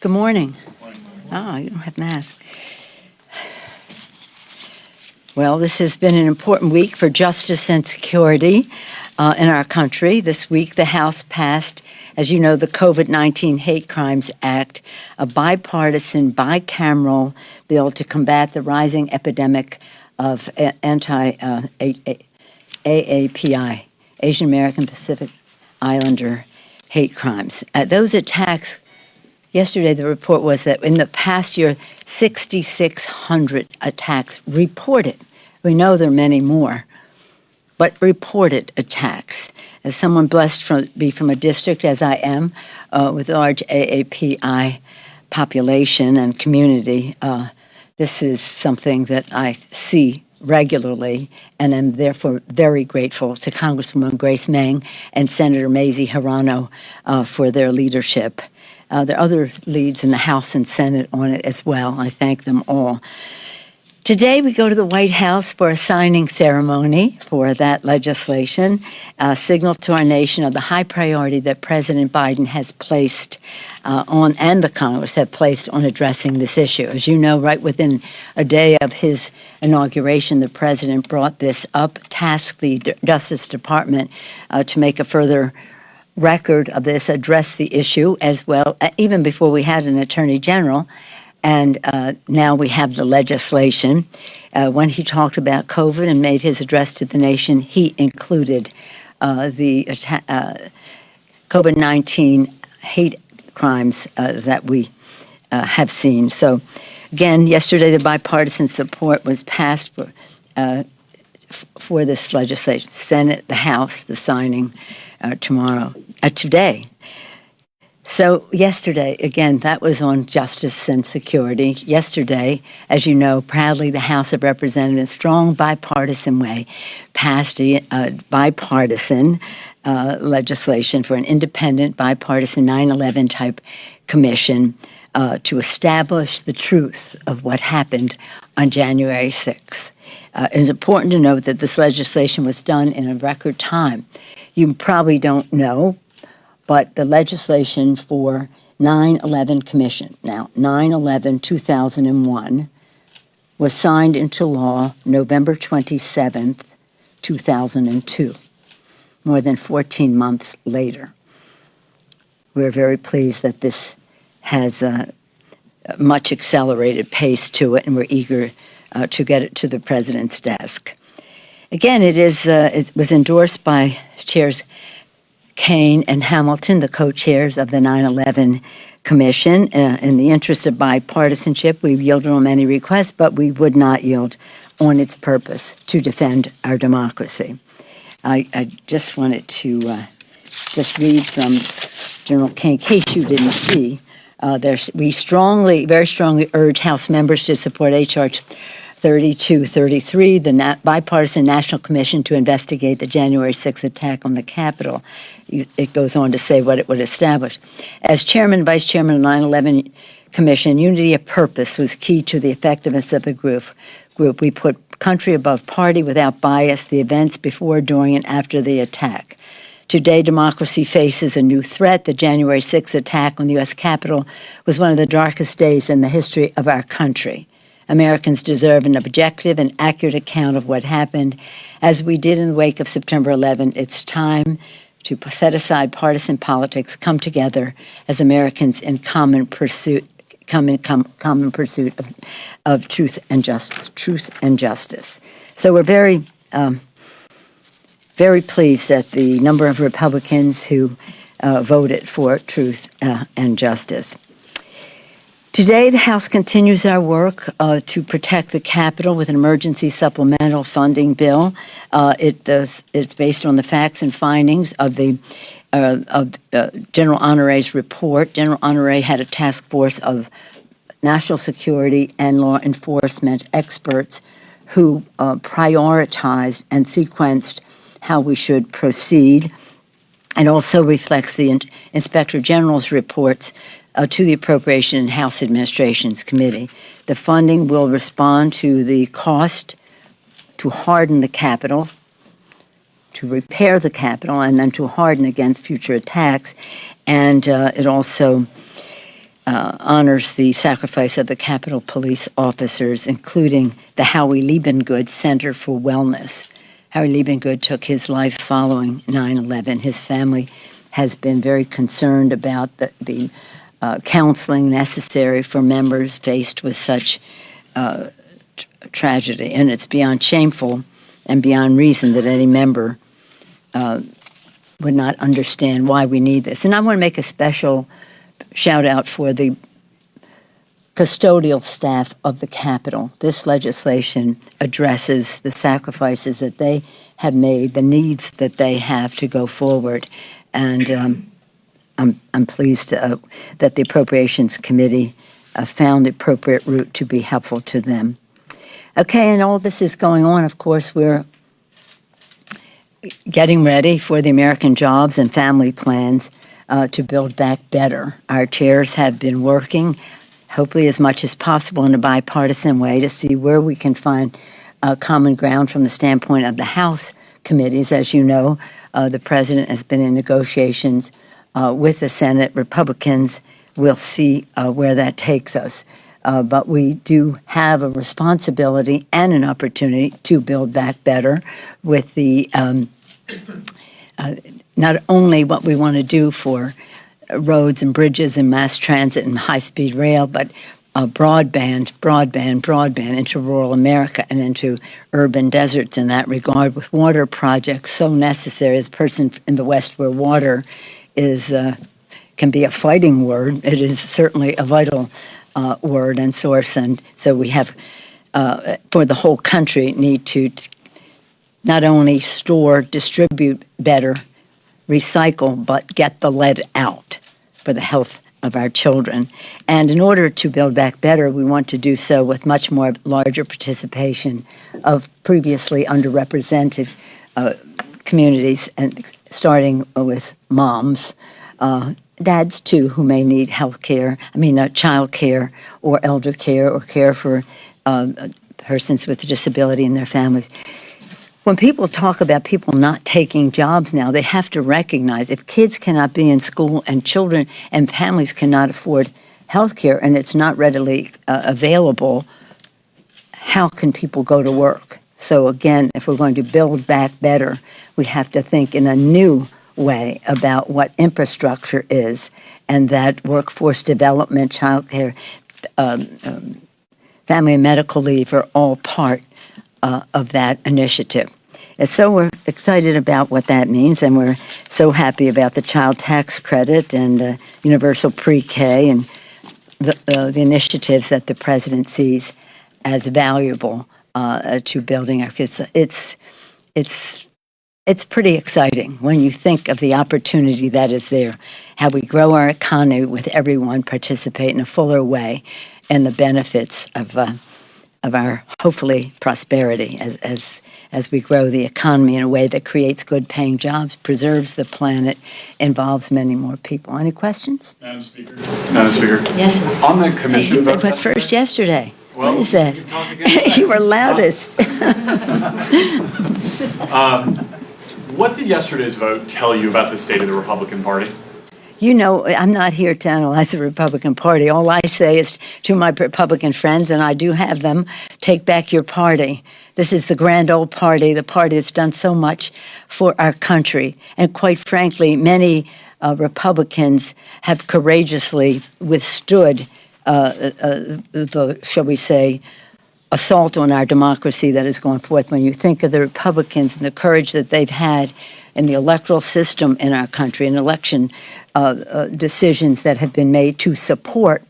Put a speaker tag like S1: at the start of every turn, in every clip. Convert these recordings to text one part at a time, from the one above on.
S1: Good morning. Oh, you don't have masks. Well, this has been an important week for justice and security in our country. This week, the House passed, as you know, the COVID-19 Hate Crimes Act, a bipartisan, bicameral bill to combat the rising epidemic of AAPI, Asian American Pacific Islander hate crimes. Those attacks, yesterday the report was that in the past year, 6,600 attacks reported. We know there are many more, but reported attacks. As someone blessed to be from a district, as I am, with a large AAPI population and community, this is something that I see regularly, and I'm therefore very grateful to Congresswoman Grace Meng and Senator Mazie Hirono for their leadership. There are other leads in the House and Senate on it as well. I thank them all. Today, we go to the White House for a signing ceremony for that legislation, a signal to our nation of the high priority that President Biden has placed on, and the Congress have placed on addressing this issue. As you know, right within a day of his inauguration, the president brought this up, tasked the Justice Department to make a further record of this, address the issue as well, even before we had an attorney general. And now we have the legislation. When he talked about COVID and made his address to the nation, he included the COVID-19 hate crimes that we have seen. So, again, yesterday the bipartisan support was passed for this legislation. The Senate, the House, the signing today. So yesterday, again, that was on justice and security. Yesterday, as you know, proudly the House of Representatives, strong bipartisan way, passed a bipartisan legislation for an independent bipartisan 9/11 type commission to establish the truth of what happened on January 6th. It's important to note that this legislation was done in a record time. You probably don't know, but the legislation for 9/11 Commission, now 9/11/2001, was signed into law November 27th, 2002, more than 14 months later. We're very pleased that this has a much accelerated pace to it, and we're eager to get it to the president's desk. Again, it was endorsed by Chairs Kane and Hamilton, the co-chairs of the 9/11 Commission. In the interest of bipartisanship, we've yielded on many requests, but we would not yield on its purpose to defend our democracy. I just wanted to just read from General Kane, in case you didn't see. We very strongly urge House members to support H.R. 3233, the bipartisan National Commission to investigate the January 6th attack on the Capitol. It goes on to say what it would establish. As chairman and vice chairman of the 9/11 Commission, unity of purpose was key to the effectiveness of the group. We put country above party without bias, the events before, during, and after the attack. Today, democracy faces a new threat. The January 6th attack on the U.S. Capitol was one of the darkest days in the history of our country. Americans deserve an objective and accurate account of what happened. As we did in the wake of September 11, it's time to set aside partisan politics, come together as Americans in common pursuit of truth and justice. So we're very, very pleased at the number of Republicans who voted for truth and justice. Today, the House continues our work to protect the Capitol with an emergency supplemental funding bill. It's based on the facts and findings of the General Honore's report. General Honore had a task force of national security and law enforcement experts who prioritized and sequenced how we should proceed. It also reflects the Inspector General's reports to the Appropriation and House Administrations Committee. The funding will respond to the cost to harden the Capitol, to repair the Capitol, and then to harden against future attacks. And it also honors the sacrifice of the Capitol Police officers, including the Howie Liebengood Center for Wellness. Howie Liebengood took his life following 9/11. His family has been very concerned about the counseling necessary for members faced with such tragedy. And it's beyond shameful and beyond reason that any member would not understand why we need this. And I want to make a special shout out for the custodial staff of the Capitol. This legislation addresses the sacrifices that they have made, the needs that they have to go forward. And I'm pleased that the Appropriations Committee found the appropriate route to be helpful to them. Okay, and all this is going on, of course, we're getting ready for the American Jobs and Family Plans to build back better. Our chairs have been working, hopefully as much as possible in a bipartisan way, to see where we can find common ground from the standpoint of the House committees. As you know, the president has been in negotiations with the Senate. Republicans will see where that takes us. But we do have a responsibility and an opportunity to build back better with the not only what we want to do for roads and bridges and mass transit and high-speed rail, but broadband into rural America and into urban deserts in that regard, with water projects so necessary. As a person in the West where water is can be a fighting word, it is certainly a vital word and source. And so we have, for the whole country, need to not only store, distribute better, recycle, but get the lead out for the health of our children. And in order to build back better, we want to do so with much more larger participation of previously underrepresented communities, and starting with moms, dads too, who may need health care, child care or elder care or care for persons with a disability and their families. When people talk about people not taking jobs now, they have to recognize if kids cannot be in school and children and families cannot afford health care and it's not readily available, how can people go to work? So again, if we're going to build back better, we have to think in a new way about what infrastructure is, and that workforce development, child care, family and medical leave are all part of that initiative. And so we're excited about what that means, and we're so happy about the child tax credit and universal pre-K and the initiatives that the president sees as valuable to building our kids. It's pretty exciting when you think of the opportunity that is there, how we grow our economy with everyone participate in a fuller way, and the benefits of our, hopefully, prosperity as we grow the economy in a way that creates good-paying jobs, preserves the planet, involves many more people. Any questions?
S2: Madam Speaker.
S1: Yes, sir.
S2: On the commission vote.
S1: But first, yesterday.
S2: Well,
S1: what is this?
S2: You can talk again.
S1: You were loudest.
S2: What did yesterday's vote tell you about the state of the Republican Party?
S1: You know, I'm not here to analyze the Republican Party. All I say is to my Republican friends, and I do have them, take back your party. This is the grand old party, the party that's done so much for our country. And quite frankly, many Republicans have courageously withstood the, shall we say, assault on our democracy that has gone forth. When you think of the Republicans and the courage that they've had in the electoral system in our country, and election decisions that have been made to support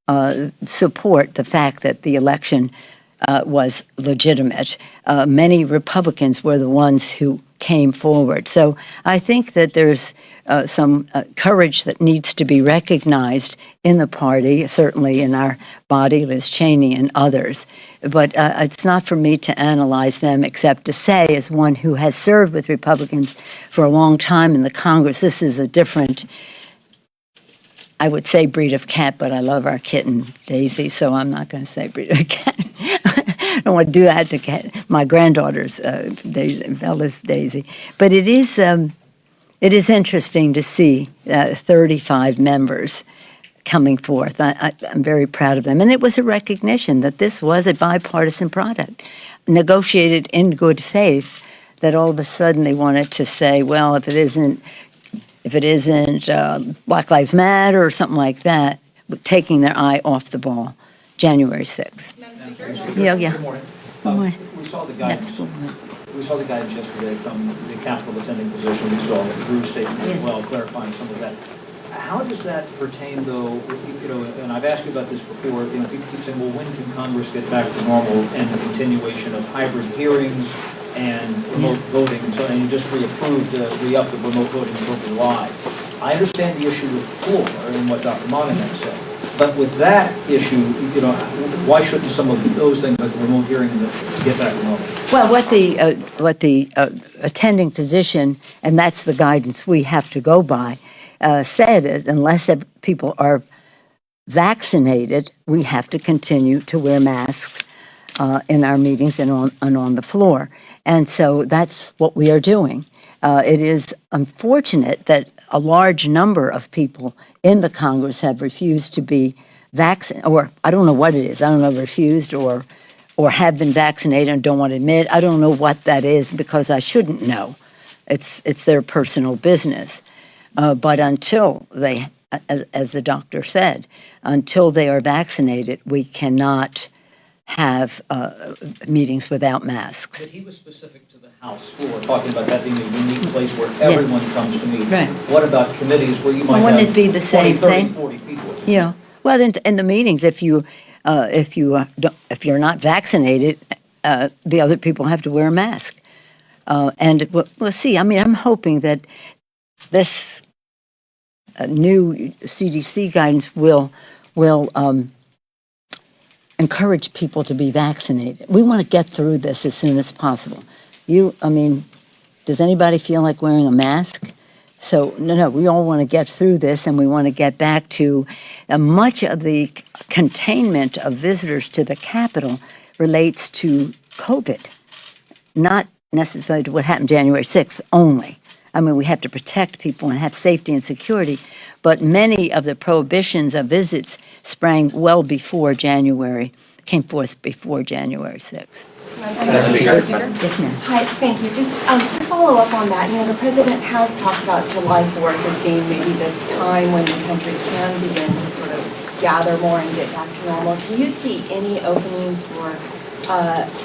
S1: the fact that the election was legitimate. Many Republicans were the ones who came forward. So I think that there's some courage that needs to be recognized in the party, certainly in our body, Liz Cheney and others. But it's not for me to analyze them, except to say, as one who has served with Republicans for a long time in the Congress, this is a different, I would say breed of cat, but I love our kitten, Daisy, so I'm not going to say breed of cat. I don't want to do that to cat, my granddaughter's Bella's Daisy. But it is interesting to see 35 members coming forth. I'm very proud of them. And it was a recognition that this was a bipartisan product, negotiated in good faith, that all of a sudden they wanted to say, well, if it isn't Black Lives Matter or something like that, taking their eye off the ball, January 6th. Yeah.
S3: Good morning.
S1: Good morning.
S3: We saw the guidance. We saw the guidance yesterday from the capital attending physician. We saw Drew's statement as well, clarifying some of that. How does that pertain, though? And I've asked you about this before. People keep saying, "Well, when can Congress get back to normal?" And the continuation of hybrid hearings and remote voting. And you just re-upped the remote voting until July. I understand the issue with the floor and what Dr. Monahan said. But with that issue, why shouldn't some of those things, like the remote hearing, get back to normal?
S1: Well, what the attending physician, and that's the guidance we have to go by, said is unless people are vaccinated, we have to continue to wear masks in our meetings and on the floor. And so that's what we are doing. It is unfortunate that a large number of people in the Congress have refused to be vaccinated, or I don't know what it is. I don't know, refused or have been vaccinated and don't want to admit. I don't know what that is because I shouldn't know. It's their personal business. But until they, as the doctor said, until they are vaccinated, we cannot have meetings without masks.
S3: But he was specific to the House floor, talking about that being a unique place where everyone comes to meet.
S1: Right.
S3: What about committees where you might
S1: Well, wouldn't
S3: have
S1: it be the
S3: 20,
S1: same
S3: 30,
S1: thing?
S3: 40 people?
S1: Yeah. Well, in the meetings, if you're not vaccinated, the other people have to wear a mask. And we'll see. I mean, I'm hoping that this new CDC guidance will encourage people to be vaccinated. We want to get through this as soon as possible. Does anybody feel like wearing a mask? So, no, we all want to get through this, and we want to get back to much of the containment of visitors to the Capitol relates to COVID, not necessarily to what happened January 6th only. I mean, we have to protect people and have safety and security, but many of the prohibitions of visits sprang well before came forth before January 6th. Yes, ma'am.
S4: Hi, thank you. Just to follow up on that, the president has talked about July 4th as being maybe this time when the country can begin to sort of gather more and get back to normal. Do you see any openings for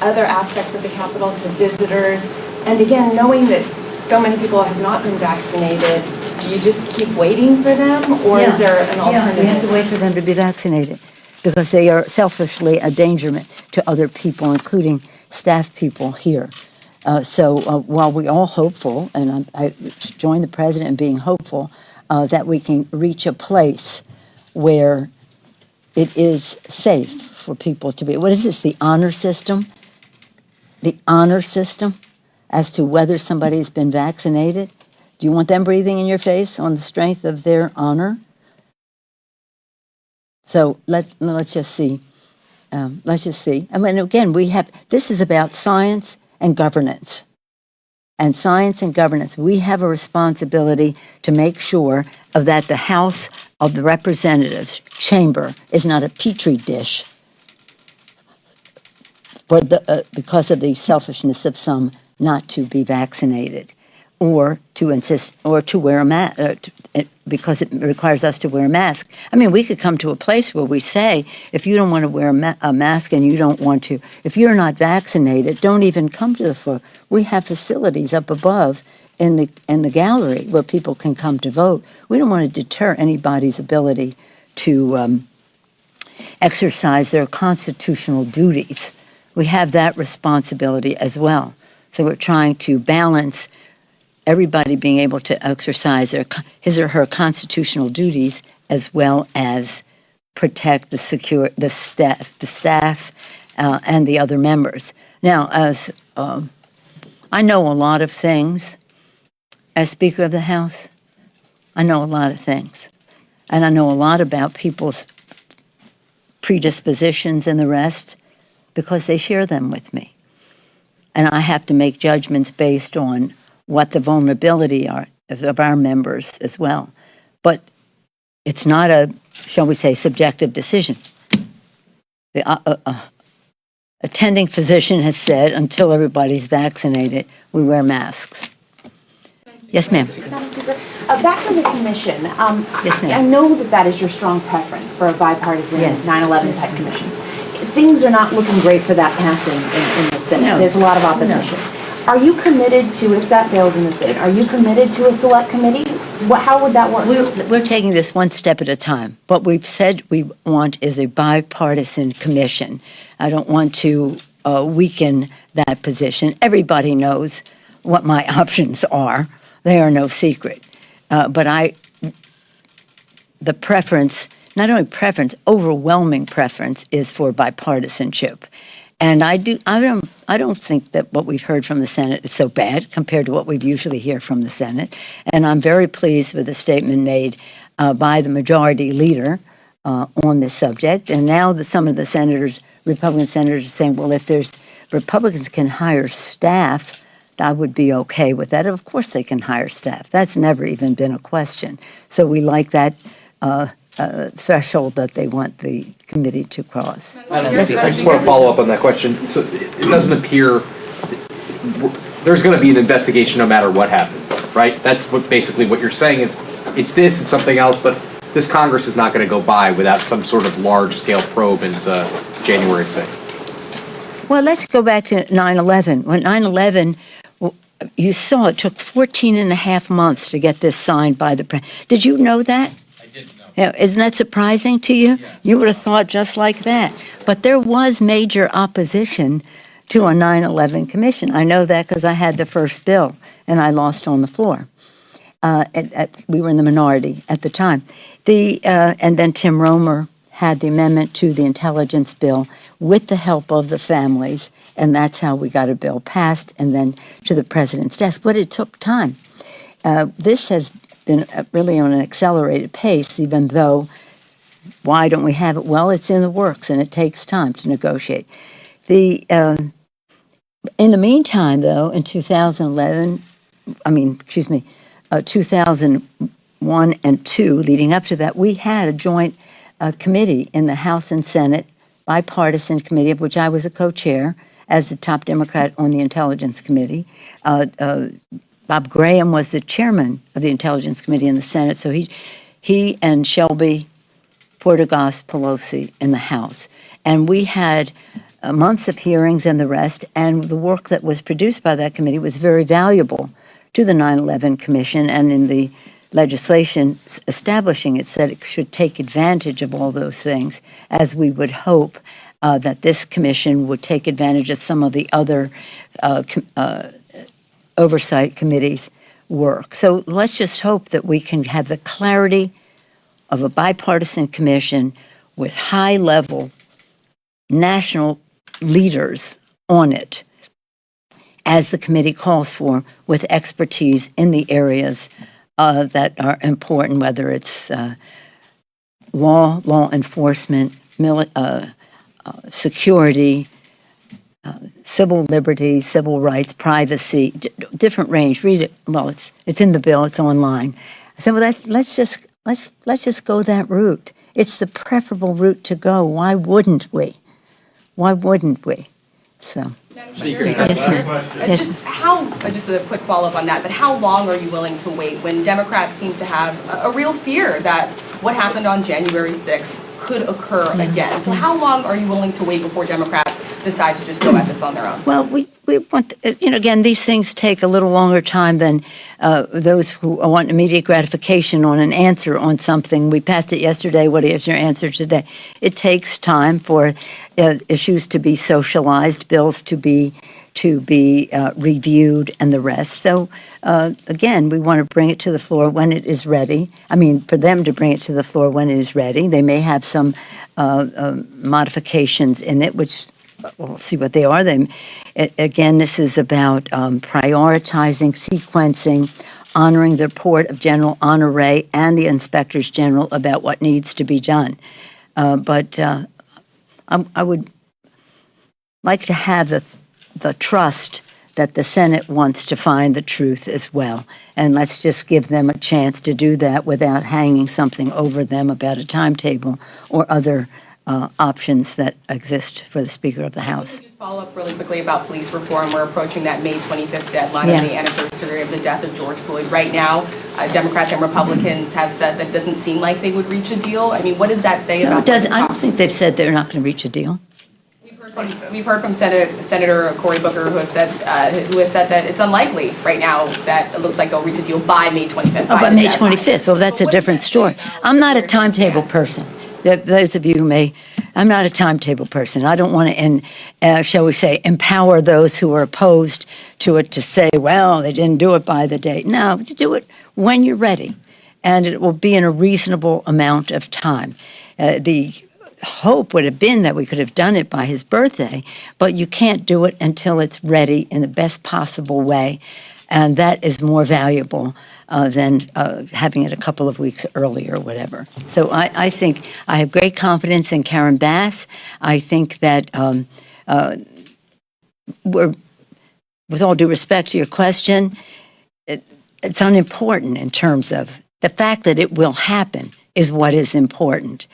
S4: other aspects of the Capitol to visitors? And again, knowing that so many people have not been vaccinated, do you just keep waiting for them, or is there an alternative?
S1: Yeah, we have to wait for them to be vaccinated because they are selfishly a endangerment to other people, including staff people here. So while we're all hopeful, and I join the president in being hopeful, that we can reach a place where it is safe for people to be. What is this, the honor system? The honor system as to whether somebody's been vaccinated? Do you want them breathing in your face on the strength of their honor? So let's just see. Let's just see. I mean, again, this is about science and governance. And science and governance, we have a responsibility to make sure that the House of the Representatives chamber is not a petri dish because of the selfishness of some not to be vaccinated, or to insist, or to wear a mask, because it requires us to wear a mask. I mean, we could come to a place where we say, if you don't want to wear a mask and you don't want to, if you're not vaccinated, don't even come to the floor. We have facilities up above in the gallery where people can come to vote. We don't want to deter anybody's ability to exercise their constitutional duties. We have that responsibility as well. So we're trying to balance everybody being able to exercise his or her constitutional duties, as well as protect the staff, and the other members. Now, as I know a lot of things as Speaker of the House, I know a lot of things, and I know a lot about people's predispositions and the rest because they share them with me. And I have to make judgments based on what the vulnerability are of our members as well. But it's not a, shall we say, subjective decision. The attending physician has said until everybody's vaccinated, we wear masks. Yes, ma'am.
S5: Madam Speaker, back on the commission,
S1: Yes, ma'am.
S5: I know that that is your strong preference for a bipartisan
S1: Yes.
S5: 9/11 type commission. Things are not looking great for that passing in the Senate.
S1: No.
S5: There's a lot of opposition. Are you committed to, if that fails in the Senate, are you committed to a select committee? How would that work?
S1: We're taking this one step at a time. What we've said we want is a bipartisan commission. I don't want to weaken that position. Everybody knows what my options are. They are no secret. But the preference, not only preference, overwhelming preference is for bipartisanship. And I don't think that what we've heard from the Senate is so bad compared to what we usually hear from the Senate. And I'm very pleased with the statement made by the majority leader on this subject. And now that some of the senators, Republican senators, are saying, well, if there's Republicans can hire staff, I would be okay with that. Of course they can hire staff. That's never even been a question. So we like that threshold that they want the committee to cross.
S6: I just want to follow up on that question. So it doesn't appear there's going to be an investigation no matter what happens, right? That's basically what you're saying is it's this and something else, but this Congress is not going to go by without some sort of large-scale probe into January 6th.
S1: Well, let's go back to 9/11. When 9/11, you saw it took 14 and a half months to get this signed by the president. Did you know that? Yeah, isn't that surprising to you? Yeah. You would have thought just like that. But there was major opposition to a 9/11 commission. I know that because I had the first bill and I lost on the floor. We were in the minority at the time. And then Tim Romer had the amendment to the intelligence bill with the help of the families, and that's how we got a bill passed and then to the president's desk. But it took time. This has been really on an accelerated pace, even though, why don't we have it? Well, it's in the works, and it takes time to negotiate. In the meantime, though, in 2001 and 2, leading up to that, we had a joint committee in the House and Senate, bipartisan committee, of which I was a co-chair as the top Democrat on the Intelligence Committee. Bob Graham was the chairman of the Intelligence Committee in the Senate, so he and Shelby Portegas Pelosi in the House. And we had months of hearings and the rest, and the work that was produced by that committee was very valuable to the 9/11 Commission, and in the legislation establishing it said it should take advantage of all those things, as we would hope that this commission would take advantage of some of the other oversight committees' work. So let's just hope that we can have the clarity of a bipartisan commission with high-level national leaders on it, as the committee calls for, with expertise in the areas that are important, whether it's law enforcement, security, civil liberties, civil rights, privacy, different range. Read it. Well, it's in the bill. It's online. I said, well, let's just go that route. It's the preferable route to go. Why wouldn't we? Why wouldn't we? So. Yes, ma'am. Yes.
S7: Just a quick follow-up on that, but how long are you willing to wait when Democrats seem to have a real fear that what happened on January 6th could occur again? So how long are you willing to wait before Democrats decide to just go at this on their own?
S1: Well, we want, again, these things take a little longer time than those who want immediate gratification on an answer on something. We passed it yesterday. What is your answer today? It takes time for issues to be socialized, bills to be reviewed, and the rest. So, again, we want to bring it to the floor when it is ready. I mean, for them to bring it to the floor when it is ready. They may have some modifications in it, which we'll see what they are. Again, this is about prioritizing, sequencing, honoring the report of General Honore and the Inspectors General about what needs to be done. But I would like to have the trust that the Senate wants to find the truth as well. And let's just give them a chance to do that without hanging something over them about a timetable or other options that exist for the Speaker of the House.
S7: Just follow up really quickly about police reform. We're approaching that May 25th deadline
S1: Yeah.
S7: of the anniversary of the death of George Floyd. Right now, Democrats and Republicans have said that it doesn't seem like they would reach a deal. I mean, what does that say
S1: No,
S7: about
S1: it doesn't.
S7: the
S1: I don't
S7: talks?
S1: think they've said they're not going to reach a deal.
S7: We've heard from Senator Cory Booker, who has said that it's unlikely right now that it looks like they'll reach a deal by May 25th.
S1: Oh, by
S7: the
S1: May
S7: deadline.
S1: 25th, so that's
S7: So
S1: a
S7: what does
S1: different
S7: that say
S1: story.
S7: about
S1: I'm not a
S7: where you
S1: timetable
S7: stand?
S1: person. Those of you who may, I'm not a timetable person. I don't want to, shall we say, empower those who are opposed to it to say, well, they didn't do it by the date. No, to do it when you're ready, and it will be in a reasonable amount of time. The hope would have been that we could have done it by his birthday, but you can't do it until it's ready in the best possible way, and that is more valuable than having it a couple of weeks early or whatever. So I think I have great confidence in Karen Bass. I think that with all due respect to your question, it's unimportant in terms of the fact that it will happen is what is important.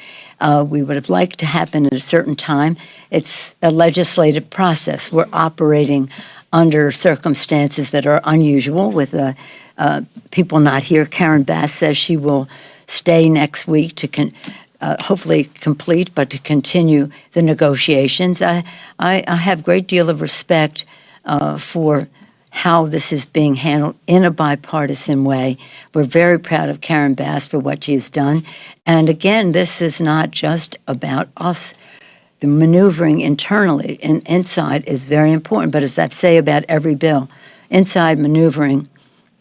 S1: We would have liked to happen at a certain time. It's a legislative process. We're operating under circumstances that are unusual with people not here. Karen Bass says she will stay next week to hopefully complete, but to continue the negotiations. I have a great deal of respect for how this is being handled in a bipartisan way. We're very proud of Karen Bass for what she has done. And again, this is not just about us. The maneuvering internally and inside is very important. But as I say about every bill, inside maneuvering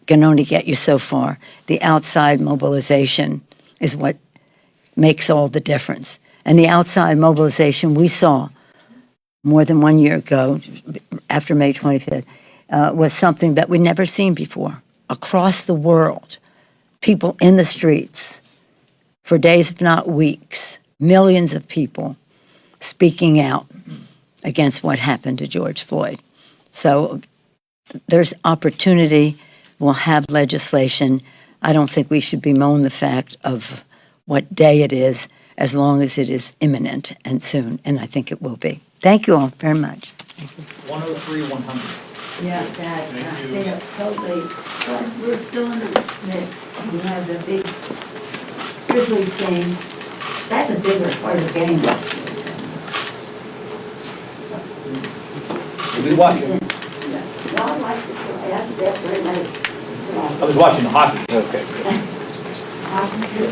S1: can only get you so far. The outside mobilization is what makes all the difference. And the outside mobilization we saw more than 1 year ago, after May 25th, was something that we'd never seen before. Across the world, people in the streets for days, if not weeks, millions of people speaking out against what happened to George Floyd. So there's opportunity. We'll have legislation. I don't think we should bemoan the fact of what day it is, as long as it is imminent and soon, and I think it will be. Thank you all very much.
S3: 103, 100.
S1: Yeah, sad. I stayed up so late, but we're still in the mix. We have the big Grizzlies game. That's a bigger part of the game.
S3: We'll be watching.
S1: Well, I like it. I asked that very late.
S3: I was watching the hockey.
S6: Okay.
S1: Hockey too.